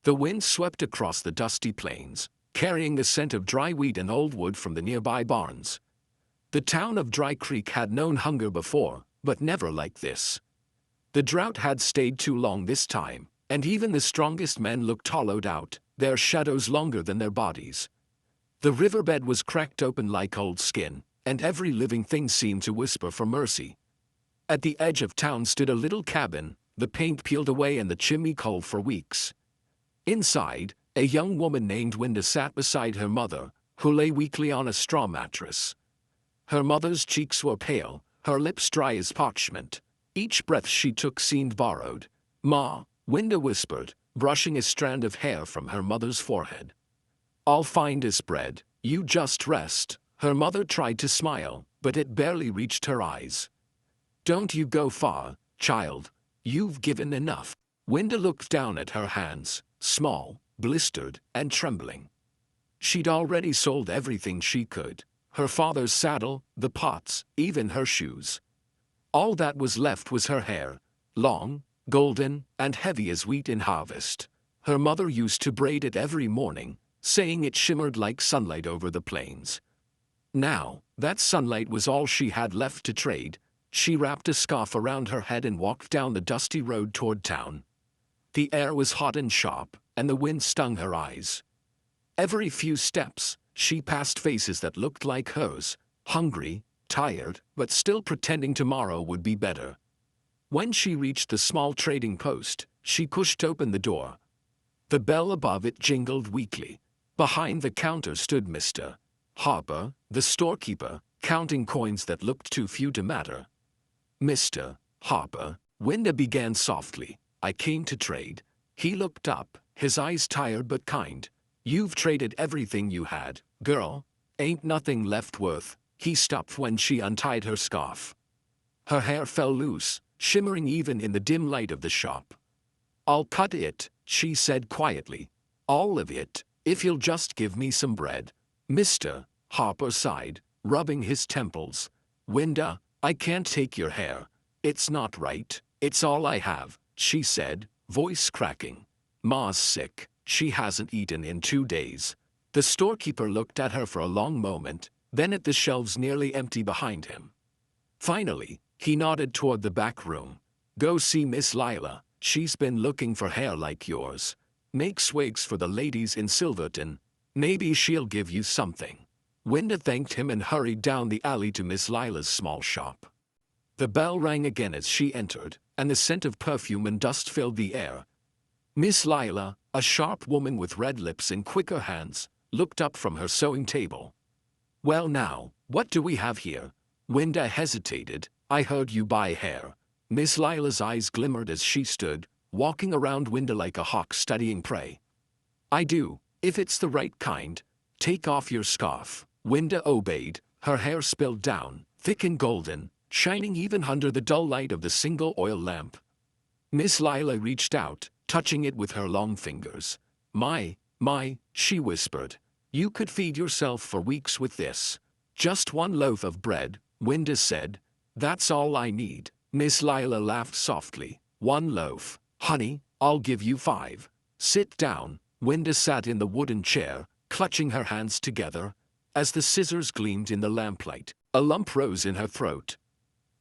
The wind swept across the dusty plains, carrying the scent of dry wheat and old wood from the nearby barns. The town of Dry Creek had known hunger before, but never like this. The drought had stayed too long this time, and even the strongest men looked hollowed out, their shadows longer than their bodies. The riverbed was cracked open like old skin, and every living thing seemed to whisper for mercy. At the edge of town stood a little cabin, the paint peeled away and the chimney cold for weeks. Inside, a young woman named Winda sat beside her mother, who lay weakly on a straw mattress. Her mother's cheeks were pale, her lips dry as parchment. Each breath she took seemed borrowed. "Ma," Winda whispered, brushing a strand of hair from her mother's forehead. "I'll find us bread, you just rest." Her mother tried to smile, but it barely reached her eyes. "Don't you go far, child. You've given enough." Winda looked down at her hands, small, blistered, and trembling. She'd already sold everything she could. Her father's saddle, the pots, even her shoes. All that was left was her hair, long, golden, and heavy as wheat in harvest. Her mother used to braid it every morning, saying it shimmered like sunlight over the plains. Now, that sunlight was all she had left to trade. She wrapped a scarf around her head and walked down the dusty road toward town. The air was hot and sharp, and the wind stung her eyes. Every few steps, she passed faces that looked like hers, hungry, tired, but still pretending tomorrow would be better. When she reached the small trading post, she pushed open the door. The bell above it jingled weakly. Behind the counter stood Mr. Harper, the storekeeper, counting coins that looked too few to matter. "Mr. Harper," Winda began softly, "I came to trade." He looked up, his eyes tired but kind. "You've traded everything you had, girl. Ain't nothing left worth." He stopped when she untied her scarf. Her hair fell loose, shimmering even in the dim light of the shop. "I'll cut it," she said quietly. "All of it, if you'll just give me some bread." Mr. Harper sighed, rubbing his temples. "Winda, I can't take your hair. It's not right. It's all I have," she said, voice cracking. "Ma's sick. She hasn't eaten in 2 days." The storekeeper looked at her for a long moment, then at the shelves nearly empty behind him. Finally, he nodded toward the back room. "Go see Miss Lila. She's been looking for hair like yours. Make swigs for the ladies in Silverton. Maybe she'll give you something." Winda thanked him and hurried down the alley to Miss Lila's small shop. The bell rang again as she entered, and the scent of perfume and dust filled the air. Miss Lila, a sharp woman with red lips and quicker hands, looked up from her sewing table. "Well now, what do we have here?" Winda hesitated. "I heard you buy hair." Miss Lila's eyes glimmered as she stood, walking around Winda like a hawk studying prey. "I do, if it's the right kind. Take off your scarf." Winda obeyed, her hair spilled down, thick and golden, shining even under the dull light of the single oil lamp. Miss Lila reached out, touching it with her long fingers. My, she whispered. "You could feed yourself for weeks with this." "Just one loaf of bread," Winda said. "That's all I need." Miss Lila laughed softly. "1 loaf, honey, I'll give you 5. Sit down." Winda sat in the wooden chair, clutching her hands together. As the scissors gleamed in the lamplight, a lump rose in her throat.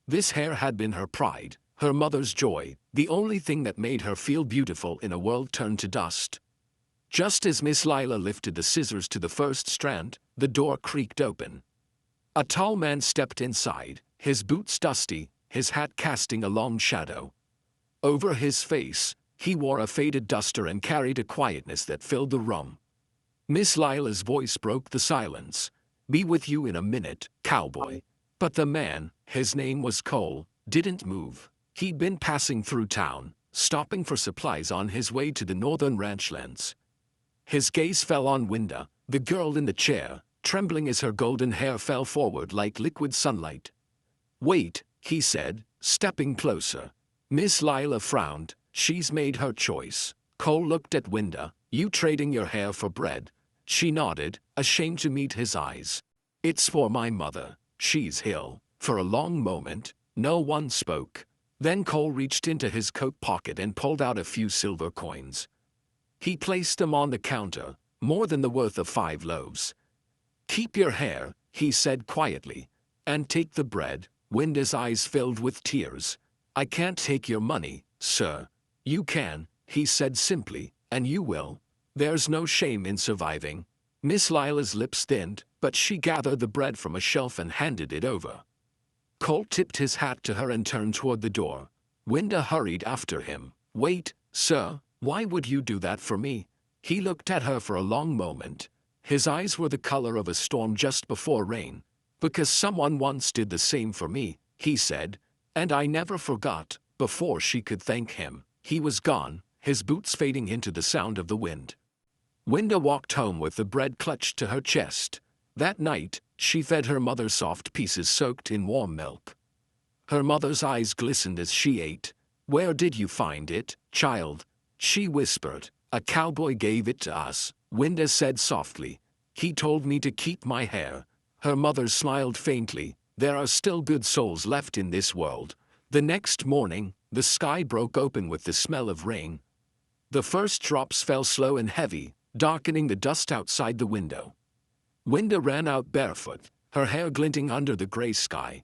This hair had been her pride, her mother's joy, the only thing that made her feel beautiful in a world turned to dust. Just as Miss Lila lifted the scissors to the first strand, the door creaked open. A tall man stepped inside, his boots dusty, his hat casting a long shadow. Over his face, he wore a faded duster and carried a quietness that filled the room. Miss Lila's voice broke the silence. "Be with you in a minute, cowboy." But the man, his name was Cole, didn't move. He'd been passing through town, stopping for supplies on his way to the northern ranchlands. His gaze fell on Winda, the girl in the chair, trembling as her golden hair fell forward like liquid sunlight. "Wait," he said, stepping closer. Miss Lila frowned. "She's made her choice." Cole looked at Winda. "You trading your hair for bread?" She nodded, ashamed to meet his eyes. "It's for my mother. She's ill." For a long moment, no one spoke. Then Cole reached into his coat pocket and pulled out a few silver coins. He placed them on the counter, more than the worth of 5 loaves. "Keep your hair," he said quietly, "and take the bread." Winda's eyes filled with tears. "I can't take your money, sir." "You can," he said simply, "and you will. There's no shame in surviving." Miss Lila's lips thinned, but she gathered the bread from a shelf and handed it over. Cole tipped his hat to her and turned toward the door. Winda hurried after him. "Wait, sir, why would you do that for me?" He looked at her for a long moment. His eyes were the color of a storm just before rain. "Because someone once did the same for me," he said, "and I never forgot." Before she could thank him, he was gone, his boots fading into the sound of the wind. Winda walked home with the bread clutched to her chest. That night, she fed her mother soft pieces soaked in warm milk. Her mother's eyes glistened as she ate. "Where did you find it, child?" she whispered. "A cowboy gave it to us," Winda said softly. "He told me to keep my hair." Her mother smiled faintly. "There are still good souls left in this world." The next morning, the sky broke open with the smell of rain. The first drops fell slow and heavy, darkening the dust outside the window. Winda ran out barefoot, her hair glinting under the gray sky.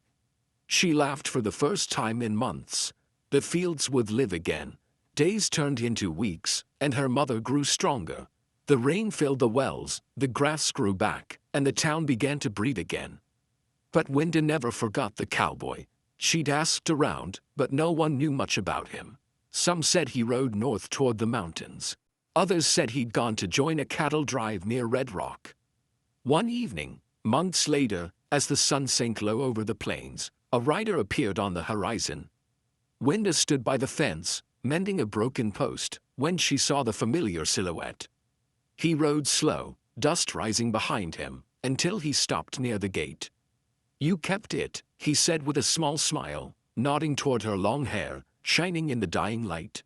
She laughed for the first time in months. The fields would live again. Days turned into weeks, and her mother grew stronger. The rain filled the wells, the grass grew back, and the town began to breathe again. But Winda never forgot the cowboy. She'd asked around, but no one knew much about him. Some said he rode north toward the mountains. Others said he'd gone to join a cattle drive near Red Rock. One evening, months later, as the sun sank low over the plains, a rider appeared on the horizon. Winda stood by the fence, mending a broken post, when she saw the familiar silhouette. He rode slow, dust rising behind him, until he stopped near the gate. "You kept it," he said with a small smile, nodding toward her long hair, shining in the dying light.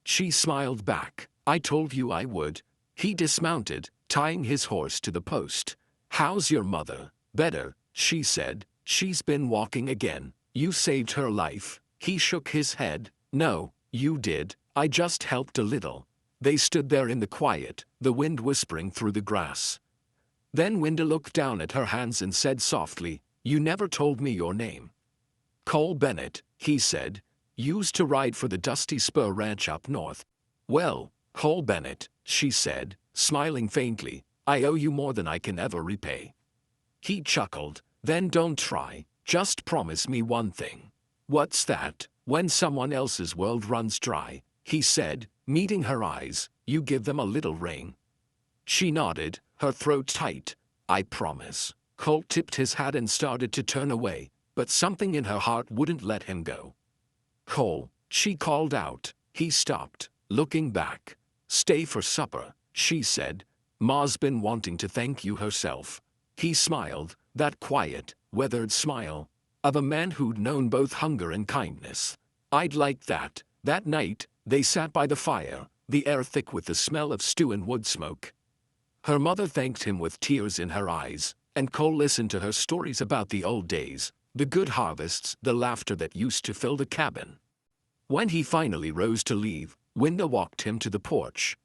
She smiled back. "I told you I would." He dismounted, tying his horse to the post. "How's your mother?" "Better," she said. "She's been walking again." "You saved her life." He shook his head. "No, you did. I just helped a little." They stood there in the quiet, the wind whispering through the grass. Then Winda looked down at her hands and said softly, "You never told me your name." "Cole Bennett," he said. "Used to ride for the Dusty Spur Ranch up north." "Well, Cole Bennett," she said, smiling faintly, "I owe you more than I can ever repay." He chuckled. "Then don't try. Just promise me one thing." "What's that?" "When someone else's world runs dry," he said, meeting her eyes, "you give them a little rain." She nodded, her throat tight. "I promise." Cole tipped his hat and started to turn away, but something in her heart wouldn't let him go. "Cole," she called out. He stopped, looking back. "Stay for supper," she said. "Ma's been wanting to thank you herself." He smiled, that quiet, weathered smile of a man who'd known both hunger and kindness. "I'd like that." That night, they sat by the fire, the air thick with the smell of stew and wood smoke. Her mother thanked him with tears in her eyes, and Cole listened to her stories about the old days, the good harvests, the laughter that used to fill the cabin. When he finally rose to leave, Winda walked him to the porch.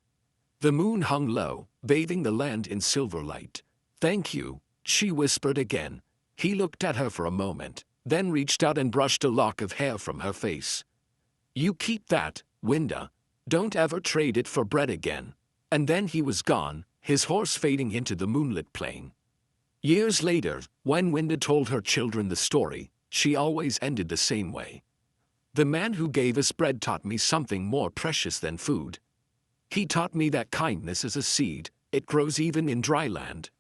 The moon hung low, bathing the land in silver light. "Thank you," she whispered again. He looked at her for a moment, then reached out and brushed a lock of hair from her face. "You keep that, Winda. Don't ever trade it for bread again." And then he was gone, his horse fading into the moonlit plain. Years later, when Winda told her children the story, she always ended the same way. "The man who gave us bread taught me something more precious than food. He taught me that kindness is a seed, it grows even in dry land."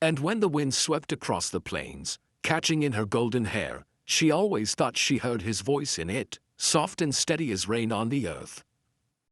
And when the wind swept across the plains, catching in her golden hair, she always thought she heard his voice in it, soft and steady as rain on the earth.